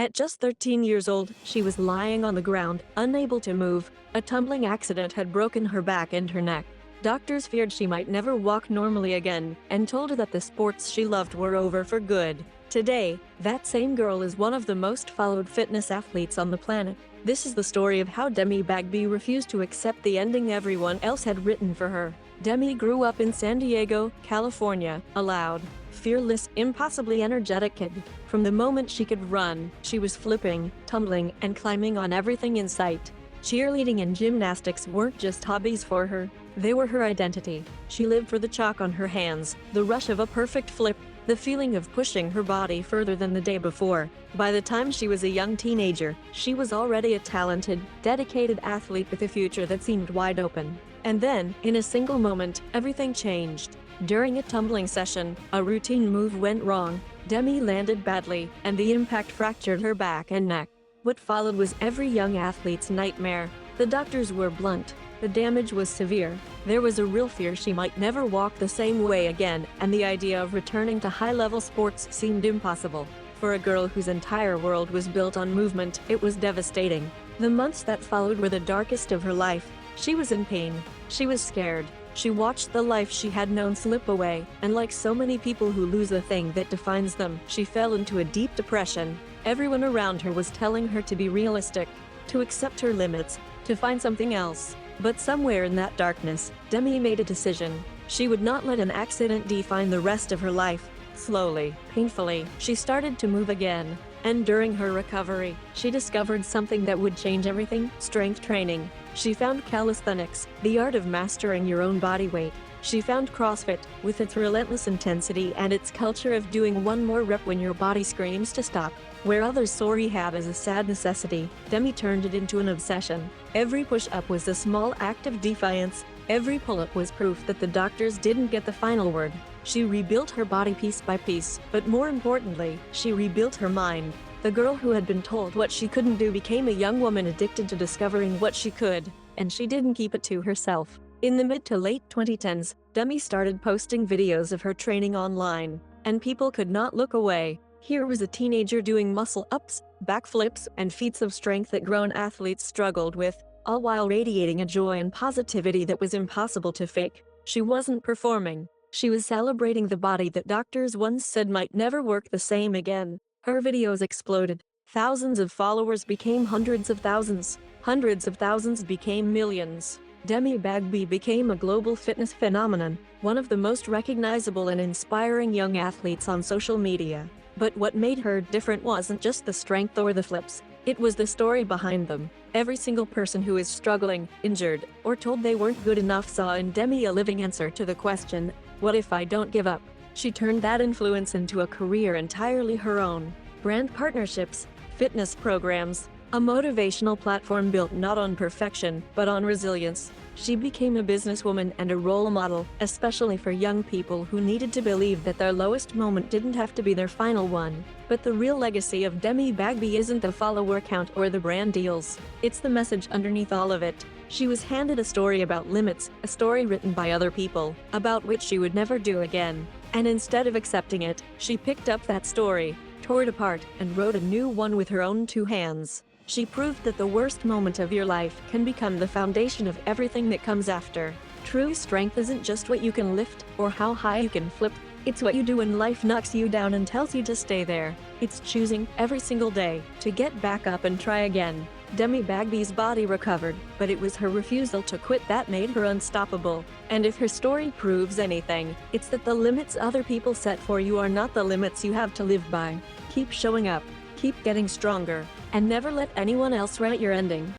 At just 13 years old, she was lying on the ground, unable to move. A tumbling accident had broken her back and her neck. Doctors feared she might never walk normally again, and told her that the sports she loved were over for good. Today, that same girl is one of the most followed fitness athletes on the planet. This is the story of how Demi Bagby refused to accept the ending everyone else had written for her. Demi grew up in San Diego, California, a loud, fearless, impossibly energetic kid. From the moment she could run, she was flipping, tumbling, and climbing on everything in sight. Cheerleading and gymnastics weren't just hobbies for her, they were her identity. She lived for the chalk on her hands, the rush of a perfect flip, the feeling of pushing her body further than the day before. By the time she was a young teenager, she was already a talented, dedicated athlete with a future that seemed wide open. And then, in a single moment, everything changed. During a tumbling session, a routine move went wrong. Demi landed badly, and the impact fractured her back and neck. What followed was every young athlete's nightmare. The doctors were blunt. The damage was severe. There was a real fear she might never walk the same way again, and the idea of returning to high-level sports seemed impossible. For a girl whose entire world was built on movement, it was devastating. The months that followed were the darkest of her life. She was in pain. She was scared. She watched the life she had known slip away, and like so many people who lose the thing that defines them, she fell into a deep depression. Everyone around her was telling her to be realistic, to accept her limits, to find something else. But somewhere in that darkness, Demi made a decision. She would not let an accident define the rest of her life. Slowly, painfully, she started to move again. And during her recovery, she discovered something that would change everything: strength training. She found calisthenics, the art of mastering your own body weight. She found CrossFit, with its relentless intensity and its culture of doing one more rep when your body screams to stop. Where others saw rehab as a sad necessity, Demi turned it into an obsession. Every push-up was a small act of defiance. Every pull-up was proof that the doctors didn't get the final word. She rebuilt her body piece by piece, but more importantly, she rebuilt her mind. The girl who had been told what she couldn't do became a young woman addicted to discovering what she could, and she didn't keep it to herself. In the mid to late 2010s, Demi started posting videos of her training online, and people could not look away. Here was a teenager doing muscle-ups, backflips, and feats of strength that grown athletes struggled with, all while radiating a joy and positivity that was impossible to fake. She wasn't performing. She was celebrating the body that doctors once said might never work the same again. Her videos exploded. Thousands of followers became hundreds of thousands. Hundreds of thousands became millions. Demi Bagby became a global fitness phenomenon, one of the most recognizable and inspiring young athletes on social media. But what made her different wasn't just the strength or the flips. It was the story behind them. Every single person who is struggling, injured, or told they weren't good enough saw in Demi a living answer to the question, what if I don't give up? She turned that influence into a career entirely her own. Brand partnerships, fitness programs, a motivational platform built not on perfection, but on resilience. She became a businesswoman and a role model, especially for young people who needed to believe that their lowest moment didn't have to be their final one. But the real legacy of Demi Bagby isn't the follower count or the brand deals. It's the message underneath all of it. She was handed a story about limits, a story written by other people, about which she would never do again. And instead of accepting it, she picked up that story, tore it apart, and wrote a new one with her own two hands. She proved that the worst moment of your life can become the foundation of everything that comes after. True strength isn't just what you can lift, or how high you can flip. It's what you do when life knocks you down and tells you to stay there. It's choosing, every single day, to get back up and try again. Demi Bagby's body recovered, but it was her refusal to quit that made her unstoppable. And if her story proves anything, it's that the limits other people set for you are not the limits you have to live by. Keep showing up, keep getting stronger, and never let anyone else write your ending.